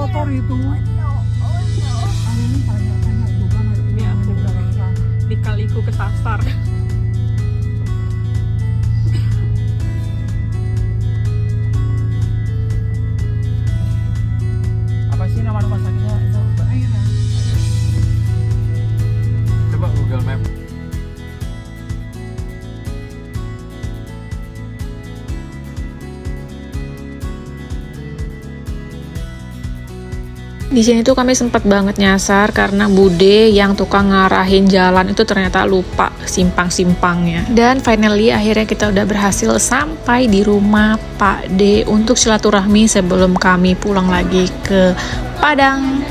kotor itu. Ini aku dikaliku kesasar. Apa sih nama rumah sakitnya itu? Aira. Coba Google Map. Di sini tuh kami sempat banget nyasar karena Bude yang tukang ngarahin jalan itu ternyata lupa simpang-simpangnya. Dan finally akhirnya kita udah berhasil sampai di rumah Pak D untuk silaturahmi sebelum kami pulang lagi ke Padang.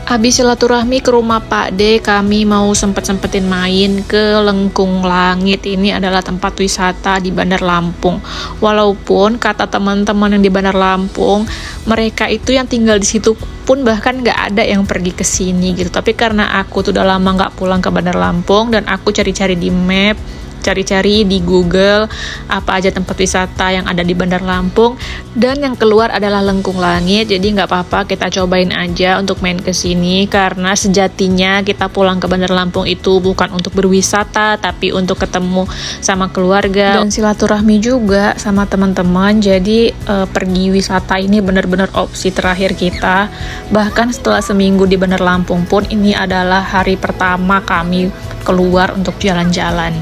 Habis silaturahmi ke rumah Pak D, kami mau sempet-sempetin main ke Lengkung Langit. Ini adalah tempat wisata di Bandar Lampung. Walaupun kata teman-teman yang di Bandar Lampung, mereka itu yang tinggal di situ pun bahkan nggak ada yang pergi ke sini gitu. Tapi karena aku tuh udah lama nggak pulang ke Bandar Lampung dan aku cari-cari di map, cari-cari di Google apa aja tempat wisata yang ada di Bandar Lampung, dan yang keluar adalah Lengkung Langit. Jadi nggak apa-apa, kita cobain aja untuk main ke sini karena sejatinya kita pulang ke Bandar Lampung itu bukan untuk berwisata tapi untuk ketemu sama keluarga dan silaturahmi juga sama teman-teman. Jadi pergi wisata ini benar-benar opsi terakhir kita. Bahkan setelah seminggu di Bandar Lampung pun ini adalah hari pertama kami keluar untuk jalan-jalan.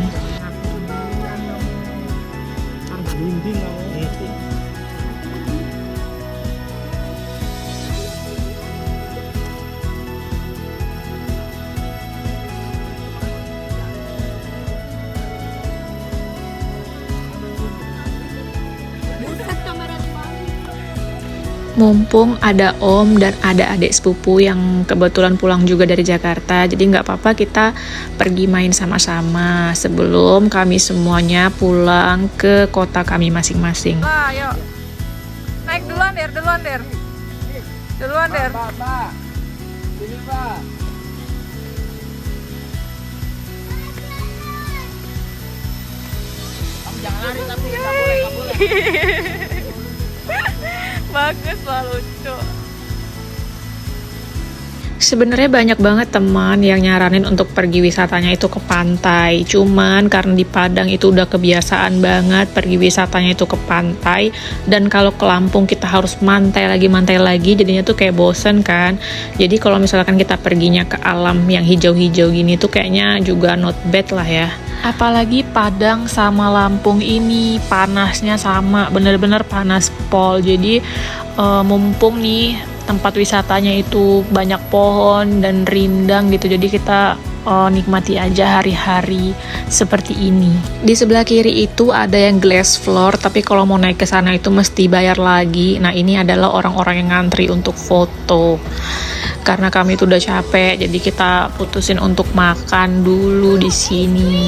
Mumpung ada om dan ada adik sepupu yang kebetulan pulang juga dari Jakarta, jadi nggak apa-apa kita pergi main sama-sama sebelum kami semuanya pulang ke kota kami masing-masing. Lah, yuk. Naik duluan, Der. Duluan, Der. Pak. Sini, Pak. Kamu jangan lari tapi nggak boleh. Bagus lah, lucu. Sebenarnya banyak banget teman yang nyaranin untuk pergi wisatanya itu ke pantai. Cuman karena di Padang itu udah kebiasaan banget pergi wisatanya itu ke pantai. Dan kalau ke Lampung kita harus mantai lagi. Jadinya tuh kayak bosen kan. Jadi kalau misalkan kita perginya ke alam yang hijau-hijau gini tuh kayaknya juga not bad lah ya. Apalagi Padang sama Lampung ini panasnya sama, bener-bener panas pol. Jadi mumpung nih tempat wisatanya itu banyak pohon dan rindang gitu, jadi kita nikmati aja hari-hari seperti ini. Di sebelah kiri itu ada yang glass floor, tapi kalau mau naik ke sana itu mesti bayar lagi. Nah ini adalah orang-orang yang ngantri untuk foto. Karena kami itu udah capek, jadi kita putusin untuk makan dulu di sini.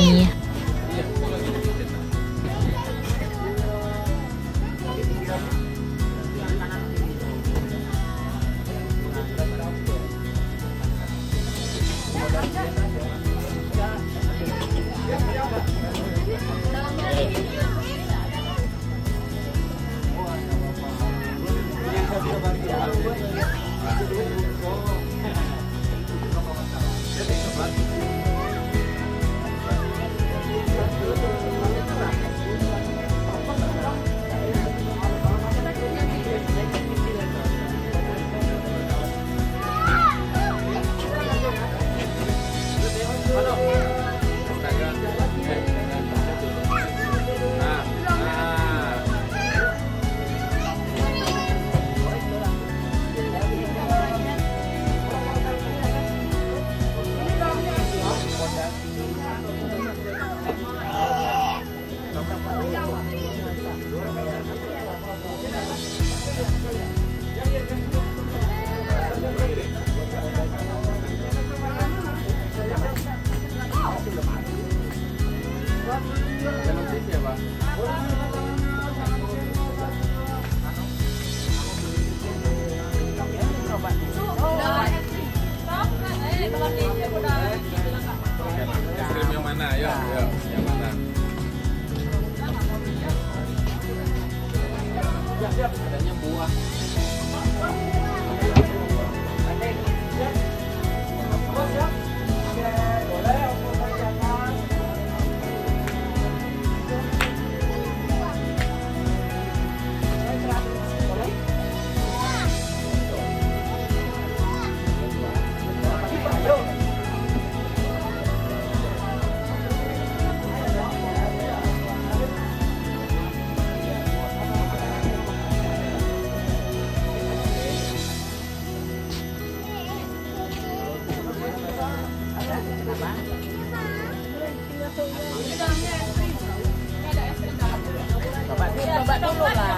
dulu lah.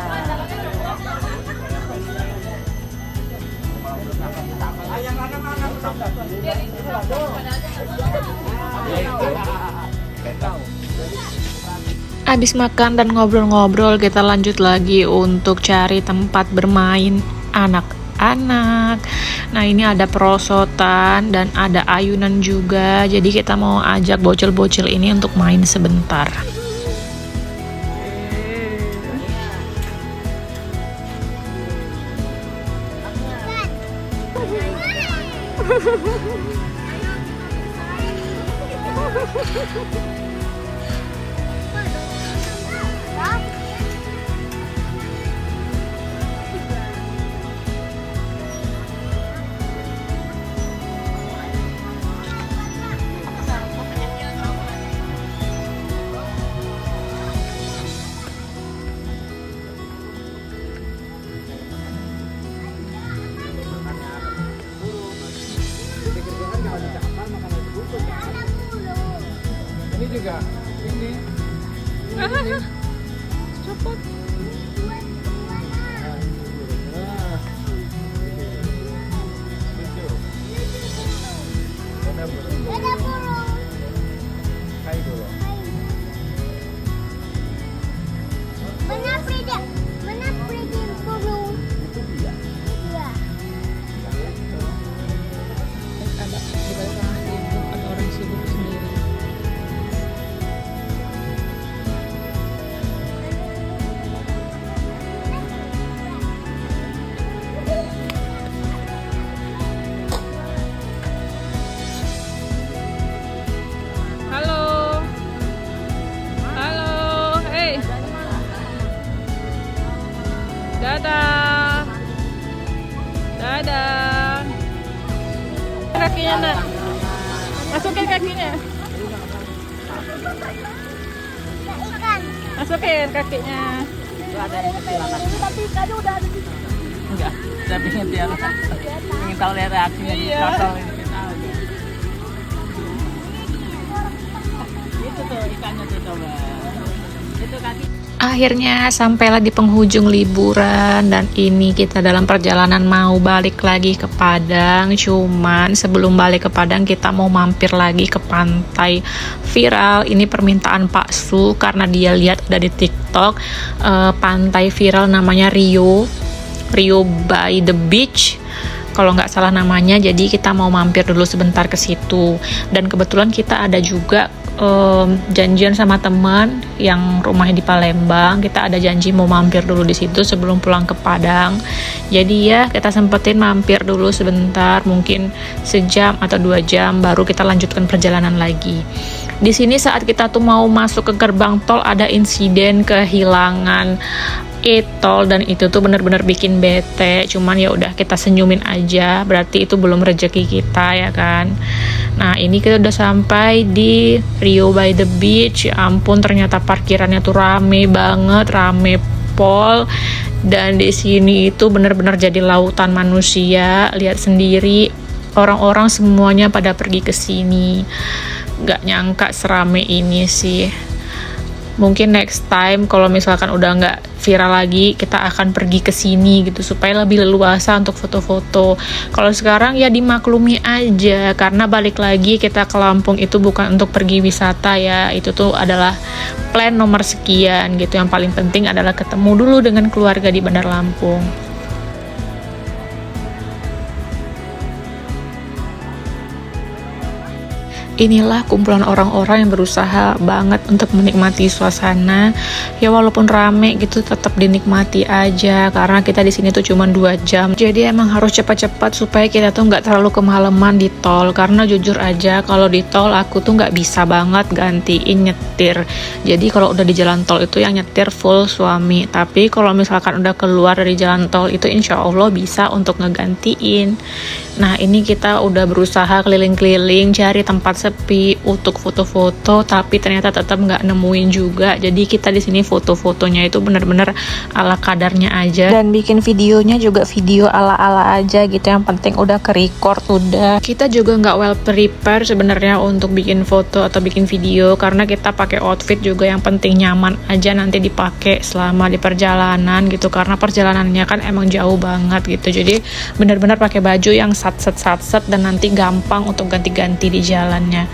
Habis makan dan ngobrol-ngobrol, kita lanjut lagi untuk cari tempat bermain anak-anak. Nah, ini ada perosotan dan ada ayunan juga. Jadi kita mau ajak bocil-bocil ini untuk main sebentar. Ini juga ini. Cepet. Kayu dulu. Itu dia. Ada orang sibuk sendiri. Halo. Halo. Hey. Dadah. Dadah. Kakinya, Nak. Masukin kakinya. Masukin kakinya. Itu ada yang kecil anak. Enggak, saya pengen dia pengen tahu lihat reaksinya di Iya. kapal ini kita. Itu tuh ikannya tuh coba. Itu kaki. Akhirnya sampailah di penghujung liburan dan ini kita dalam perjalanan mau balik lagi ke Padang. Cuman sebelum balik ke Padang kita mau mampir lagi ke pantai viral. Ini permintaan Pak Su karena dia lihat ada di TikTok pantai viral namanya Rio by the Beach. Kalau nggak salah namanya, jadi kita mau mampir dulu sebentar ke situ. Dan kebetulan kita ada juga janjian sama teman yang rumahnya di Palembang. Kita ada janji mau mampir dulu di situ sebelum pulang ke Padang. Jadi ya kita sempetin mampir dulu sebentar, mungkin sejam atau 2 jam, baru kita lanjutkan perjalanan lagi. Di sini saat kita tuh mau masuk ke gerbang tol ada insiden kehilangan e-tol dan itu tuh bener-bener bikin bete. Cuman ya udah kita senyumin aja, berarti itu belum rezeki kita ya kan. Nah, ini kita udah sampai di Rio by the Beach. Ya ampun, ternyata parkirannya tuh rame banget, rame pol. Dan di sini itu bener-bener jadi lautan manusia. Lihat sendiri, orang-orang semuanya pada pergi ke sini. Gak nyangka serame ini sih. Mungkin next time kalau misalkan udah nggak viral lagi, kita akan pergi ke sini gitu supaya lebih leluasa untuk foto-foto. Kalau sekarang ya dimaklumi aja, karena balik lagi kita ke Lampung itu bukan untuk pergi wisata ya, itu tuh adalah plan nomor sekian gitu. Yang paling penting adalah ketemu dulu dengan keluarga di Bandar Lampung. Inilah kumpulan orang-orang yang berusaha banget untuk menikmati suasana. Ya walaupun rame gitu tetap dinikmati aja karena kita di sini tuh cuma 2 jam. Jadi emang harus cepat-cepat supaya kita tuh nggak terlalu kemalaman di tol. Karena jujur aja kalau di tol aku tuh nggak bisa banget gantiin nyetir. Jadi kalau udah di jalan tol itu yang nyetir full suami. Tapi kalau misalkan udah keluar dari jalan tol itu insya Allah bisa untuk ngegantiin. Nah, ini kita udah berusaha keliling-keliling cari tempat sepi untuk foto-foto, tapi ternyata tetap nggak nemuin juga. Jadi kita di sini foto-fotonya itu bener-bener ala kadarnya aja, dan bikin videonya juga video ala-ala aja gitu. Yang penting udah ke-record udah. Kita juga nggak well prepare sebenarnya untuk bikin foto atau bikin video, karena kita pakai outfit juga yang penting nyaman aja nanti dipakai selama di perjalanan gitu, karena perjalanannya kan emang jauh banget gitu. Jadi benar-benar pakai baju yang satset dan nanti gampang untuk ganti-ganti di jalannya.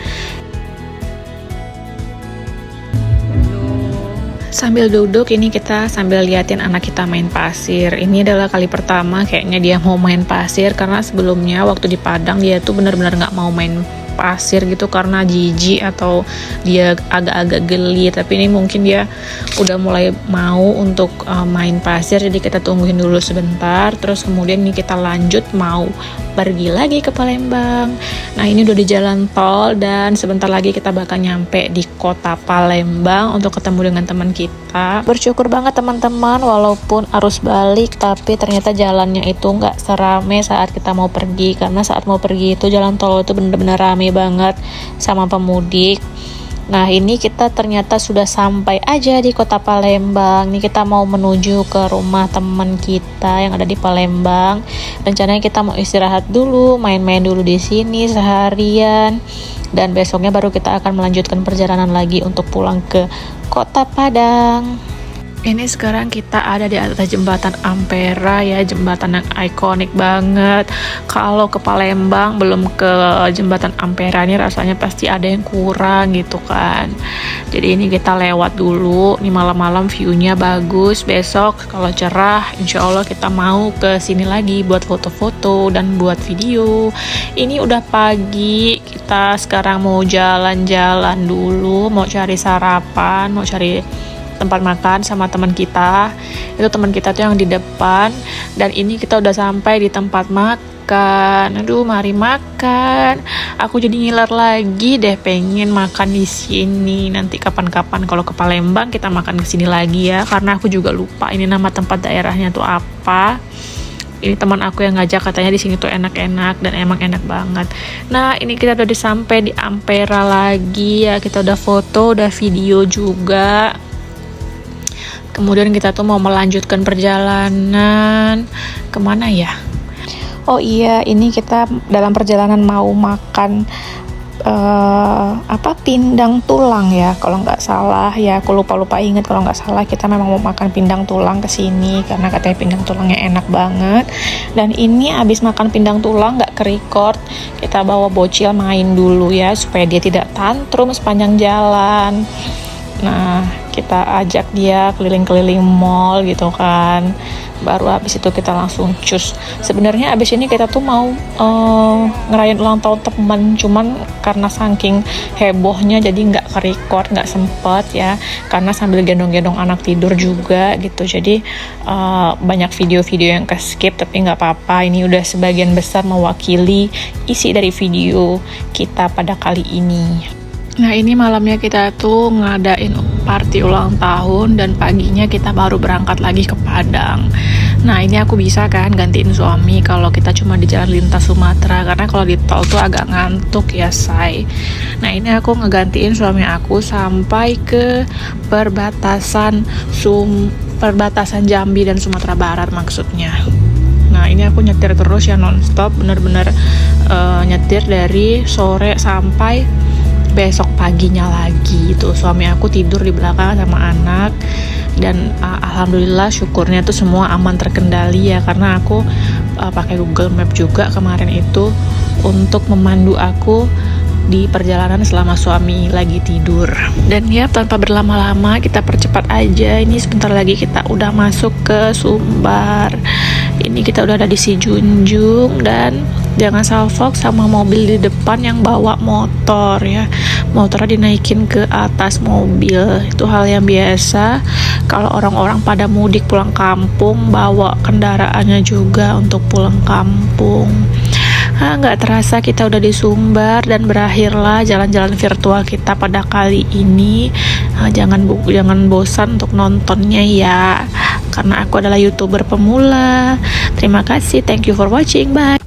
Sambil duduk ini kita sambil liatin anak kita main pasir. Ini adalah kali pertama kayaknya dia mau main pasir, karena sebelumnya waktu di Padang dia tuh benar-benar nggak mau main pasir gitu karena jijik atau dia agak-agak geli. Tapi ini mungkin dia udah mulai mau untuk main pasir, jadi kita tungguin dulu sebentar. Terus kemudian ini kita lanjut mau pergi lagi ke Palembang. Nah, ini udah di jalan tol dan sebentar lagi kita bakal nyampe di kota Palembang untuk ketemu dengan teman kita. Bersyukur banget teman-teman, walaupun arus balik tapi ternyata jalannya itu nggak serame saat kita mau pergi, karena saat mau pergi itu jalan tol itu bener-bener rame banget sama pemudik. Nah, ini kita ternyata sudah sampai aja di kota Palembang. Ini kita mau menuju ke rumah teman kita yang ada di Palembang. Rencananya kita mau istirahat dulu, main-main dulu di sini seharian, dan besoknya baru kita akan melanjutkan perjalanan lagi untuk pulang ke kota Padang. Ini sekarang kita ada di atas jembatan Ampera ya, jembatan yang ikonik banget. Kalau ke Palembang belum ke jembatan Ampera ini rasanya pasti ada yang kurang gitu kan. Jadi ini kita lewat dulu. Ini malam-malam view-nya bagus. Besok kalau cerah insya Allah kita mau ke sini lagi buat foto-foto dan buat video. Ini udah pagi, kita sekarang mau jalan-jalan dulu, mau cari sarapan, mau cari tempat makan sama teman kita. Itu teman kita tuh yang di depan, dan ini kita udah sampai di tempat makan. Aduh, mari makan. Aku jadi ngiler lagi deh, pengen makan di sini. Nanti kapan-kapan kalau ke Palembang kita makan ke sini lagi ya, karena aku juga lupa ini nama tempat daerahnya tuh apa. Ini teman aku yang ngajak, katanya di sini tuh enak-enak dan emang enak banget. Nah, ini kita udah sampai di Ampera lagi ya. Kita udah foto, udah video juga. Kemudian kita tuh mau melanjutkan perjalanan kemana ya? Oh iya, ini kita dalam perjalanan mau makan pindang tulang ya, kalau nggak salah ya. Aku lupa ingat, kalau nggak salah kita memang mau makan pindang tulang ke sini karena katanya pindang tulangnya enak banget. Dan ini abis makan pindang tulang nggak ke-record, kita bawa bocil main dulu ya supaya dia tidak tantrum sepanjang jalan. Nah, kita ajak dia keliling-keliling mall gitu kan. Baru habis itu kita langsung cus. Sebenarnya abis ini kita tuh mau ngerayain ulang tahun teman, cuman karena saking hebohnya jadi nggak ke-record, nggak sempet ya, karena sambil gendong-gendong anak tidur juga gitu. Jadi banyak video-video yang ke-skip, tapi nggak apa-apa. Ini udah sebagian besar mewakili isi dari video kita pada kali ini. Nah, ini malamnya kita tuh ngadain party ulang tahun dan paginya kita baru berangkat lagi ke Padang. Nah, ini aku bisa kan gantiin suami kalau kita cuma di jalan lintas Sumatera, karena kalau di tol tuh agak ngantuk ya say. Nah, ini aku ngegantiin suami aku sampai ke perbatasan Jambi dan Sumatera Barat maksudnya. Nah, ini aku nyetir terus ya nonstop, bener-bener nyetir dari sore sampai besok paginya lagi itu. Suami aku tidur di belakang sama anak, dan alhamdulillah syukurnya tuh semua aman terkendali ya, karena aku pakai Google Map juga kemarin itu untuk memandu aku di perjalanan selama suami lagi tidur. Dan ya, tanpa berlama-lama kita percepat aja. Ini sebentar lagi kita udah masuk ke Sumbar. Ini kita udah ada di Sijunjung, dan jangan salfok sama mobil di depan yang bawa motor ya. Motornya dinaikin ke atas mobil. Itu hal yang biasa kalau orang-orang pada mudik pulang kampung, bawa kendaraannya juga untuk pulang kampung. Nggak terasa kita udah di Sumbar dan berakhirlah jalan-jalan virtual kita pada kali ini. Jangan bosan untuk nontonnya ya, karena aku adalah YouTuber pemula. Terima kasih, thank you for watching, bye.